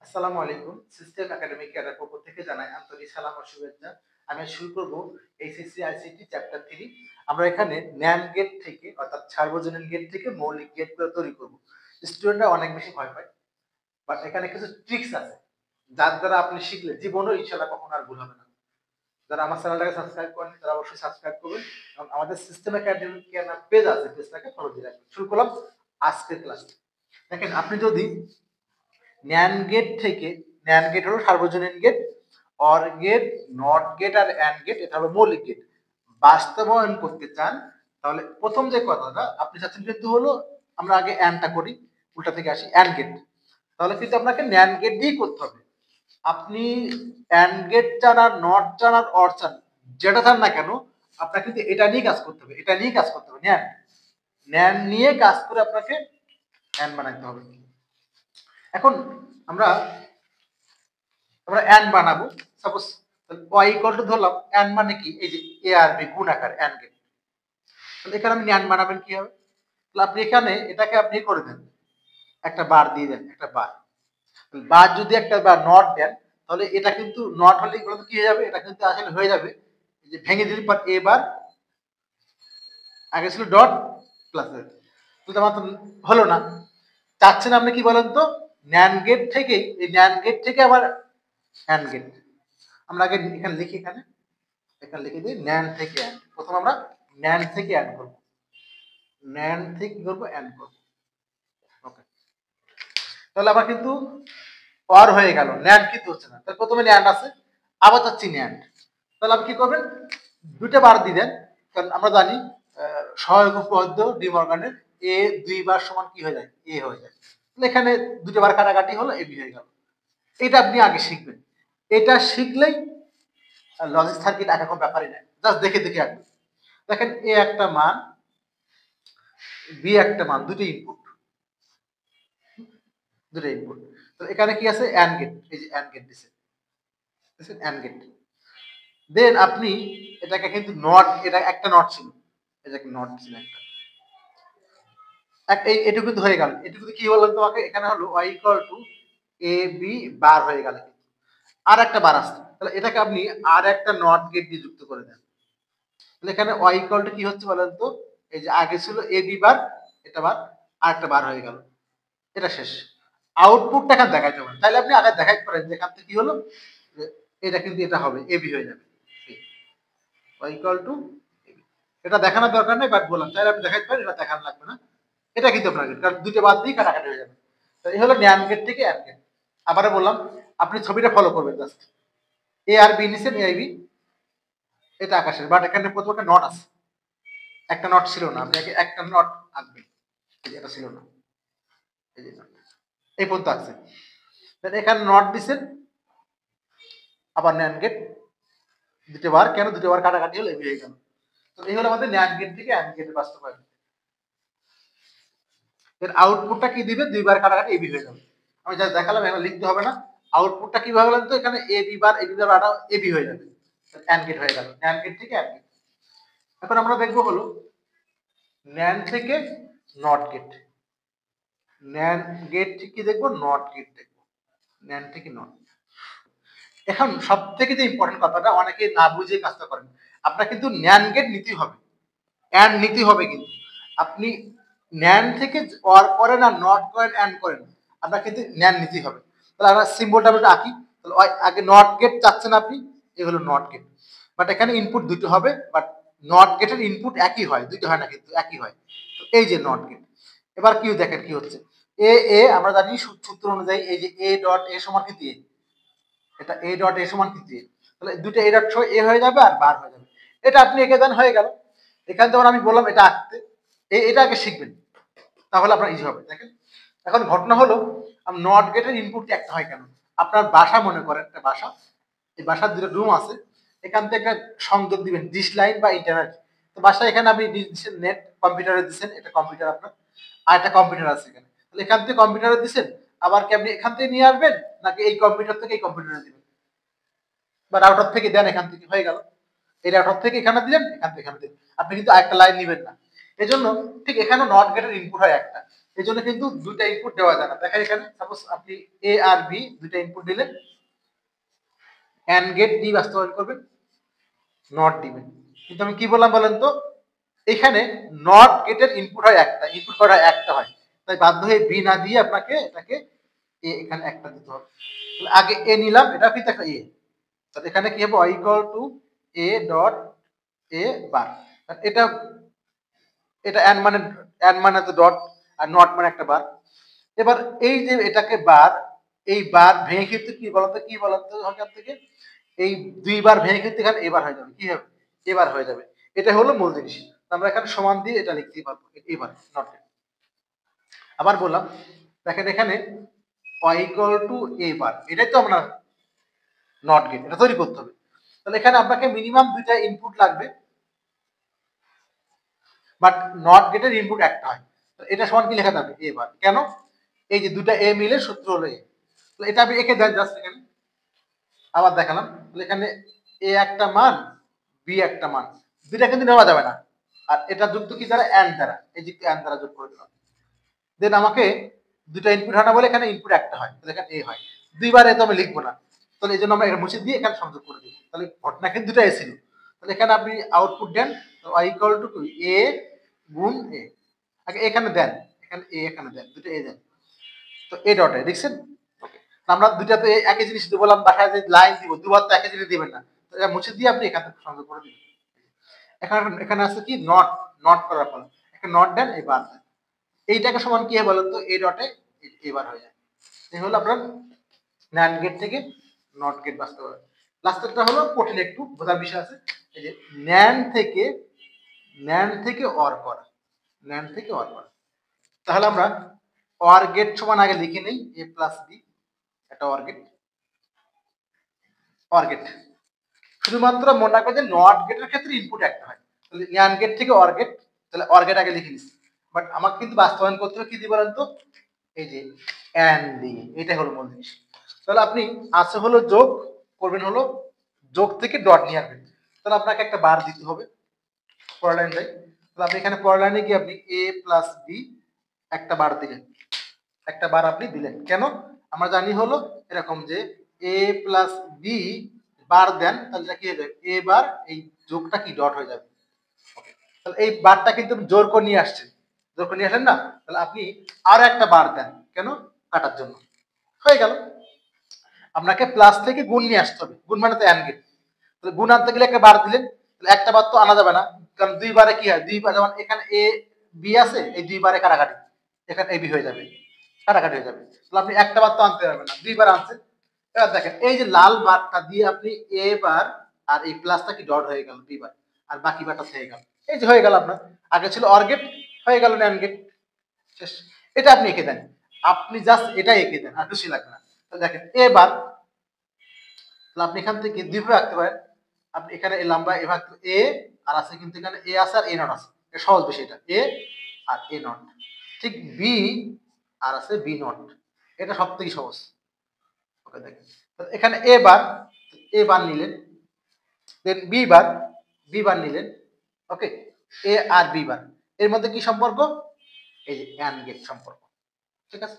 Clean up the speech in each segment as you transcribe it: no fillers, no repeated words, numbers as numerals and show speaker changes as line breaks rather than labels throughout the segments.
আসসালামু আলাইকুম। System academic cadre পক্ষ থেকে জানাই আন্তরিক সালাম ও শুভেচ্ছা। আমি শুরু করব এইচএসসি আইসিটি চ্যাপ্টার 3। আমরা এখানে ন্যান্ড গেট থেকে অর্থাৎ সার্বজনীন গেট থেকে মৌলিক গেটগুলো তৈরি করব। স্টুডেন্টরা অনেক বেশি ভয় পায়। বাট এখানে কিছু ট্রিক্স আছে। যার দ্বারা আপনি শিখলে জীবনেও ইনশাআল্লাহ কখনো আর ভুল হবে না। যারা আমার চ্যানেলটাকে সাবস্ক্রাইব করেন তারা অবশ্যই সাবস্ক্রাইব করবেন এবং আমাদের সিস্টেম একাডেমিক ক্যাডার পেজ আছে, পেজটাকে ফলো দিয়ে রাখবেন। শুরু করলাম আজকের ক্লাস। দেখেন আপনি যদি ন্যান্ড গেট থেকে, ন্যান্ড গেট হলো সার্বজনীন gate, OR gate, NOT gate আর অ্যান্ড গেট, এটা হলো মৌলিক গেট, বাস্তবায়ন করতে চান তাহলে প্রথম যে কথাটা আপনি চাচ্ছেন কিন্তু হলো আমরা আগে অ্যান্ডটা করি, উল্টা থেকে আসি অ্যান্ড গেট। তাহলে কিন্তু আপনাকে ন্যান্ড গেট দিয়েই করতে হবে। আপনি অ্যান্ড গেট চান আর নট চান আর অর চান, যেটা চান না কেন আপনাকে কিন্তু এটা নিয়ে কাজ করতে হবে, এটা নিয়ে কাজ করতে হবে। ন্যান্ড ন্যান্ড নিয়ে কাজ করে আপনাকে অ্যান্ড বানাতে হবে। এখন আমরা আমরা অ্যান্ড বানাবো। সাপোজ y ইকুয়াল টু ধরলাম, অ্যান্ড মানে কি, এই যে এ আর বি গুণ আকার অ্যান্ড গেট। তাহলে এখানে আপনি অ্যান্ড বানাবেন কি হবে, তাহলে আপনি এখানে এটাকে আপনি করে দেন, একটা বার দিয়ে দেন, একটা বার। বার যদি একটা বার নট দেন তাহলে এটা কিন্তু নট হলে এগুলো কি হয়ে যাবে, এটা কিন্তু আসলে হয়ে যাবে এই যে ভেঙে দিলে পর এ বার, আগে ছিল ডট প্লাস, কিন্তু আমার তো হলো না। চাচ্ছেন আপনি কি বলেন তো, ন্যান্ড গেট থেকে, এই ন্যান্ড গেট থেকে আবার অ্যান্ড গেট। আমরা আগে এখানে লিখি, এখানে এখানে লিখে দিই ন্যান্ড থেকে অ্যান্ড। প্রথম আমরা ন্যান্ড থেকে অ্যান্ড করব, ন্যান্ড থেকে কি করবো, অ্যান্ড করব। ওকে, তাহলে আবার কিন্তু অর হয়ে গেল, ন্যান্ড কিন্তু হচ্ছে না। তাহলে প্রথমে ন্যান্ড আছে, আবার চাচ্ছি ন্যান্ড। তাহলে আপনি কি করবেন, দুইটা বার দিবেন, কারণ আমরা জানি সহায়ক উপপাদ্য ডি মর্গানের এ দুইবার সমান কি হয়ে যায়, এ হয়ে যায়। তাহলে এখানে দুটো বার কাটাকাটি হলো, এ বি হয়ে গেল। এটা আপনি আগে শিখবেন, এটা শিখলেই লজিক সার্কিট আঁকা কোনো ব্যাপারই নাই, জাস্ট দেখে দেখে আঁকবেন। দেখেন এ একটা মান, বি একটা মান, দুটো ইনপুট, দুটো ইনপুট। তো এখানে কি আছে, অ্যান্ড গেট, এই যে অ্যান্ড গেট দিছে, অ্যান্ড গেট। দেন আপনি এটাকে কিন্তু নট, এটা একটা নট ছিল, এটাকে নট ছিল একটা, এটুকু কিন্তু হয়ে গেল। এটুকু কি বললাম তোমাকে, এখানে হলো y equal to A B bar হয়ে গেল, আর একটা বার আসছে। তাহলে এটাকে আপনি আর একটা নট গেট দিয়ে যুক্ত করে দেন। তাহলে এখানে y ইকুয়াল টু কি হচ্ছে বলেন তো, এই যে আগে ছিল এ বি বার, এটা বার, আর একটা বার হয়ে গেল, এটা শেষ। আউটপুটটা এখানে দেখাইতে হবে, তাহলে আপনি আগে দেখাইতে পারেন যে এখান থেকে কি হলো, এটা কিন্তু এটা হবে এ বি হয়ে যাবে, y ইকুয়াল টু, এটা দেখানোর দরকার নেই, বাট বললাম তাহলে আপনি দেখাইতে পারেন, এটা দেখানো লাগবে না। এটা কিন্তু আপনার গেট, কারণ দুটো বাদ দিয়ে কাটাকাটি হয়ে যাবে। তো এই হলো ন্যান্ড গেট থেকে অ্যান্ড গেট। আবারও বললাম, আপনি ছবিটা ফলো করবেন জাস্ট, এ আর বি নিছেন, এ আই বি, এটা আকাশের, বাট এখানে প্রথম একটা নট আছে, একটা নট ছিল না, আপনি একটা নট আঁকবেন, এটা ছিল না, এই যে এই পর্যন্ত আছে। এখানে নট দিছেন, আবার ন্যান্ড গেট, দুটো বার, কেন দুটো বার কাটাকাটি হলো, এই হয়ে গেল। তো এই হলো আমাদের ন্যান্ড গেট থেকে অ্যান্ড গেটের বাস্তবায়ন। এর আউটপুটটা কি দিবে, দুইবার কাটাকাটি এবি হয়ে যাবে। আমি যা দেখালাম এখানে লিখতে হবে না। আউটপুটটা কিভাবে বলেন তো, এখানে এ বি বার আটা এবি হয়ে যাবে, অ্যান্ড গেট হয়ে গেল, অ্যান্ড গেট থেকে অ্যান্ড গেট। এখন আমরা দেখবো হলো ন্যান্ড থেকে নট গেট, ন্যান্ড গেট কি দেখবো, নট গেট দেখবো, ন্যান্ড থেকে নট। এখন সব থেকে যে ইম্পর্টেন্ট কথাটা, অনেকে না বুঝে কাজটা করেন, আপনার কিন্তু ন্যান্ড গেট নিতেই হবে, অ্যান্ড নিতে হবে। কিন্তু আপনি ন্যান্ড থেকে অর করেন আর নট করেন অ্যান্ড করেন, আপনার কিন্তু ন্যান্ড নিতেই হবে। তাহলে আমরা সিম্বলটা আমরা আঁকি, তাহলে আগে নট গেট চাচ্ছেন আপনি, এই হলো নট গেট, বাট এখানে ইনপুট দুটো হবে, বাট নট গেটের ইনপুট একই হয়, দুটো হয় না কিন্তু একই হয়। তো এই যে নট গেট, এবার কি দেখেন কি হচ্ছে, এ এ আমরা জানি সূত্র অনুযায়ী, এই যে এ ডট এ সমান কিন্তু এ, এটা এ ডট এ সমান কিন্তু এ, তাহলে দুটো এ ডট এ হয়ে যাবে আর বার হয়ে যাবে। এটা আপনি এঁকে দেন, হয়ে গেল। এখানে যখন আমি বললাম এটা আঁকতে, এটা আগে শিখবেন, তাহলে আপনার ইজি হবে। দেখেন এখন ঘটনা হলো, নট গেটের ইনপুট একটা হয় কেন, আপনার বাসা মনে করেন একটা বাসা, এই বাসার দুটো রুম আছে, এখান থেকে একটা সংযোগ দিবেন, ডিশ লাইন বা ইন্টারনেট। তো বাসায় এখানে আপনি দিচ্ছেন নেট, কম্পিউটারে দিচ্ছেন, এটা কম্পিউটার আপনার, আর একটা কম্পিউটার আছে এখানে, তাহলে এখান থেকে কম্পিউটারে দিচ্ছেন, আবার কি আপনি এখান থেকে নিয়ে আসবেন, নাকি এই কম্পিউটার থেকে এই কম্পিউটারে দিবেন, বা রাউটার থেকে দেন, এখান থেকে হয়ে গেল। এই রাউটার থেকে এখানে দিলেন, এখান থেকে এখানে দিলেন, আপনি কিন্তু আরেকটা লাইন নিবেন না। এই জন্য ঠিক এখানে নট গেটের ইনপুট হয় একটা, এই জন্য কিন্তু দুইটা ইনপুট দেওয়া যায় না। দেখেন এখানে সাপোজ আপনি এ আর বি দুইটা ইনপুট দিলেন, অ্যান্ড গেট ডি বাস্তবায়ন করবেন, নট দিবেন। কিন্তু আমি কি বললাম বলেন তো, এখানে নট গেটের ইনপুট হয় একটা, ইনপুট করা একটা হয়, তাই বাধ্য হয়ে বি না দিয়ে আপনাকে এটাকে এ এখানে একটা দিতে হবে। আগে এ নিলাম, এটা কিন্তু একটা এ, তাহলে এখানে কি হবে, y equal to A dot A bar. এটা এটা অ্যান্ড মানে তো ডট, আর নট মানে একটা বার। এবার এই যে এটাকে বার, এই বার ভেঙে কিন্তু কি বলতো, কি বলতো এখান থেকে এই দুইবার ভেঙে কিন্তু এখানে এবার হয়ে যাবে, কি হবে, এবার হয়ে যাবে। এটা হলো মূল জিনিস। আমরা এখানে সমান দিয়ে এটা লিখতেই পারবো, এবার নট। আবার বললাম, দেখেন এখানে y ইকুয়াল টু এ বার, এটাই তো আমরা নট গেট, এটা তৈরি করতে হবে। তাহলে এখানে আপনাকে মিনিমাম দুইটা ইনপুট লাগবে, বাট নট গেটের ইনপুট একটা হয়। এটা সমান কি লেখা যাবে, এ বার। কেন, এই যে দুটা এ মিলে সূত্র হলো এ। এটা আমি একে দেন জাস্ট এখানে আবার দেখালাম। এখানে এ একটা মান, বি একটা মান, দুইটা কিন্তু নেওয়া যাবে না। আর এটা যুক্ত কি দ্বারা, অ্যান্ড দ্বারা, এই যে অ্যান্ড দ্বারা যোগ করে দিলাম। দেন আমাকে দুটা ইনপুট হয় না বলে এখানে ইনপুট একটা হয়, তাহলে এখানে এ হয়। দুইবার এ তো আমি লিখবো না, তাহলে এই জন্য আমরা এটা মুছে দিয়ে এখানে সংযোগ করে দিব। তাহলে ঘটনা কিন্তু দুটা এ ছিল। তাহলে এখানে আপনি আউটপুট দেন y ইকুয়াল টু এ গুণ এ। আগে এখানে দেন, এখানে এ, এখানে দেন, দুটো এ দেন। তো এ ডটে দেখছেন, আমরা দুইটাতে একই জিনিস দিব, বললাম বাসায় যে লাইন দিব দুবার তো একই জিনিস দিবেন না, তো এটা মুছে দিয়ে আপনি এখান থেকে সংযোগ করে দিবেন। এখানে এখানে আছে কি নট, নট করার ফলে একটা নট দেন, এবার দেন। এইটাকে সমান কি হয় বলেন তো, এই ডটে এবার হয়ে যায়। এই হলো আপনার ন্যান্ড গেট থেকে নট গেট বাস্তবায়ন। লাস্টেরটা হলো কঠিন, একটু বোঝার বিষয় আছে। এই যে ন্যান্ড থেকে অর করা, ন্যান্ড থেকে অর করা। তাহলে আমরা অর গেট সমান আগে লিখে নেই, এ প্লাস বি একটা অর গেট। অর গেট শুধুমাত্র মনে রাখবে যে নট গেটের ক্ষেত্রে ইনপুট একটা হয়, তাহলে ন্যান্ড গেট থেকে অর গেট, তাহলে অর গেট আগে লিখে নিচ্ছি। বাট আমাকে কিন্তু বাস্তবায়ন করতে হবে কি দিয়ে বলেন তো, এই যে অ্যান্ড দিয়ে, এটাই হলো মূল জিনিস। তাহলে আপনি আছে হলো যোগ করবেন, হলো যোগ থেকে ডট নিয়ে আসবেন। তাহলে আপনাকে একটা বার দিতে হবে, পরের লাইন যাই। তাহলে আপনি এখানে পরের লাইনে গিয়ে আপনি এ প্লাস বি একটা বার দিলেন, একটা বার আপনি দিলেন। কেন, আমরা জানি হলো এরকম যে এ প্লাস বি বার দেন, তাহলে এটা কি হয়ে যাবে, এ বার, এই যোগটা কি ডট হয়ে যাবে। তাহলে এই বারটা কিন্তু জোর করে নিয়ে আসছেন, জোর করে নিয়ে আসেন না, তাহলে আপনি আর একটা বার দেন, কেন, কাটার জন্য। হয়ে গেল। আপনাকে প্লাস থেকে গুণ নিয়ে আসতে হবে, গুণ মানে তো অ্যান্ড গেট। তাহলে গুণ আনতে গেলে একটা বার দিলেন, তাহলে একটা বার তো আনা যাবে না, কারণ দুইবারে কি হয়, দুইবার যেমন এখানে এ বি আছে, এই দুইবারে কাটাকাটি, এখানে এ বি হয়ে যাবে, কাটাকাটি হয়ে যাবে। তাহলে আপনি একটা বার তো আনতে পারবেন না, দুইবার আনছেন। এবার দেখেন এই যে লাল বারটা দিয়ে আপনি এ বার, আর এই প্লাসটা কি ডট হয়ে গেল দুইবার, আর বাকি বারটা থেকে গেল, এই যে হয়ে গেল আপনার। আগে ছিল অর গেট, হয়ে গেল ন্যান্ড গেট, শেষ। এটা আপনি এঁকে দেন, আপনি জাস্ট এটা এঁকে দেন, আর বেশি লাগবে না। তাহলে দেখেন এবার, তাহলে আপনি এখান থেকে দুইভাবে রাখতে পারেন। আপনি এখানে এ লম্বা এভাবে এ, আর আছে কিন্তু এখানে এ আছে আর এ নট আছে, এটা সহজ বেশি, এটা এ আর এ নট। ঠিক বি আর আছে বি নট, এটা সব থেকে সহজ। ওকে দেখেন, এখানে এ বার নিলেন, দেন বি বার নিলেন। ওকে, এ আর বি বার, এর মধ্যে কি সম্পর্ক, এই যে অ্যান্ড গেট সম্পর্ক, ঠিক আছে।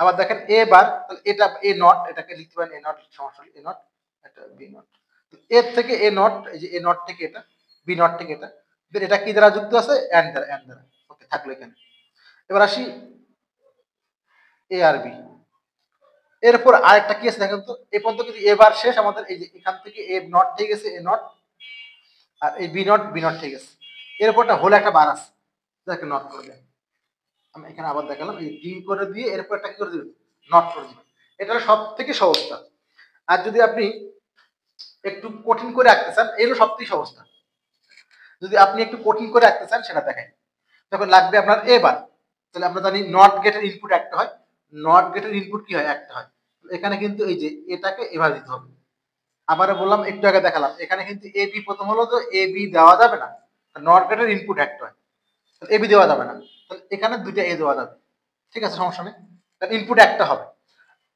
আবার দেখেন এ বার, তাহলে এটা এ নট, এটাকে লিখতে পারেন এ নট, সমস্যা এ নট, এটা বি নট। এর থেকে এ নট, এই যে এ নট থেকে এটা, বি নট থেকে এটা, দেন এটা কি দ্বারা যুক্ত আছে, অ্যান্ড দ্বারা, অ্যান্ড দ্বারা। ওকে, থাকলো এখানে। এবার আসি এ আর বি। এরপর আরেকটা কি আছে দেখেন তো, এই পর্যন্ত কিন্তু এবার শেষ আমাদের, এই যে এখান থেকে এ নট ঠিক গেছে, এ নট, আর এই বি নট ঠিক গেছে। এরপরটা হলো একটা বার আছে, যাকে নট করে দেন। আমি এখানে আবার দেখালাম, এই ডি করে দিয়ে এরপর একটা কি করে দিবেন, নট করে দিবেন। এটা হলো সব থেকে সহজটা। আর যদি আপনি একটু কঠিন করে রাখতে চান, এই হলো সব থেকে সহজটা। যদি আপনি একটু কঠিন করে রাখতে চান, সেটা দেখাই। যখন লাগবে আপনার এবার, তাহলে আমরা জানি নট গেটের ইনপুট একটা হয়, নট গেটের ইনপুট কি হয়, একটা হয়। এখানে কিন্তু এই যে এটাকে এভাবে দিতে হবে। আবার বললাম, একটু আগে দেখালাম, এখানে কিন্তু এ বি প্রথম হলো, তো এ বি দেওয়া যাবে না, নট গেটের ইনপুট একটা হয়, এ বি দেওয়া যাবে না, তাহলে এখানে দুইটা এ দেওয়া যাবে, ঠিক আছে, সমস্যা নেই, ইনপুট একটা হবে।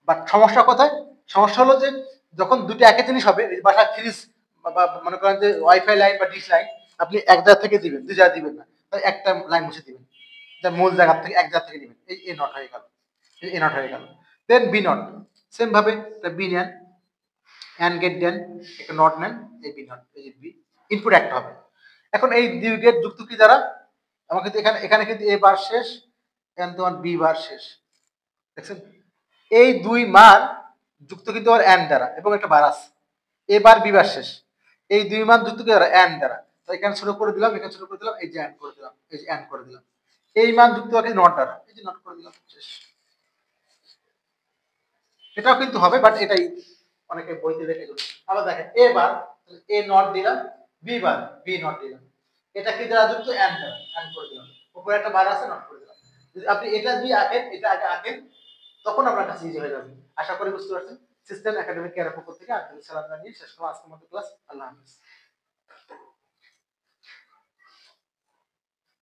বাট সমস্যা কোথায়, সমস্যা হলো যে যখন দুটো একই জিনিস হবে, বাসায় ফ্রিজ বা মনে করেন যে ওয়াইফাই লাইন বা ডিশ লাইন, আপনি এক জায়গা থেকে দিবেন, দুই জায়গা দিবেন না, তাই একটা লাইন মুছে দিবেন, যা মূল জায়গা থেকে এক জায়গা থেকে নেবেন, এই এ নট হয়ে গেল, এ নট হয়ে গেল। দেন বি নট, সেম ভাবে বি নেন, অ্যান্ড গেট দেন, একটা নট নেন, এই বি নট, এই বি ইনপুট একটা হবে। এখন এই দুই গেট যুক্ত কি দ্বারা, আমাকে এখানে এখানে কিন্তু এ বার শেষ, এখানে তোমার বি বার শেষ, দেখছেন? এই দুই মান যুক্ত কিন্তু আবার অ্যান্ড দ্বারা, এবং একটা বার আছে, এ বার বি বার শেষ, এই দুই মান যুক্ত কি দ্বারা, অ্যান্ড দ্বারা। তো এখানে ছোট করে দিলাম, এখানে ছোট করে দিলাম, এই যে অ্যান্ড করে দিলাম, এই যে অ্যান্ড করে দিলাম। এই মান যুক্ত হয় নট দ্বারা, এই যে নট করে দিলাম, শেষ। এটাও কিন্তু হবে, বাট এটাই অনেকে বইতে দেখে। আবার দেখেন এ বার, এ নট দিলাম, বি বার, বি নট দিলাম, এটা কি দ্বারা যুক্ত, অ্যান্ড দ্বারা, অ্যান্ড করে দিলাম, উপরে একটা বার আছে, নট করে দিলাম। যদি আপনি এটা দিয়ে আঁকেন, এটা আগে আঁকেন, তখন আপনার কাছে ইজি হয়ে যাবে। আশা করি বুঝতে পারছেন। সিস্টেম একাডেমিক কেয়ারের পক্ষ থেকে আপনাদের সালাম জানিয়ে শেষ করব আজকের মতো ক্লাস। আল্লাহ হাফেজ।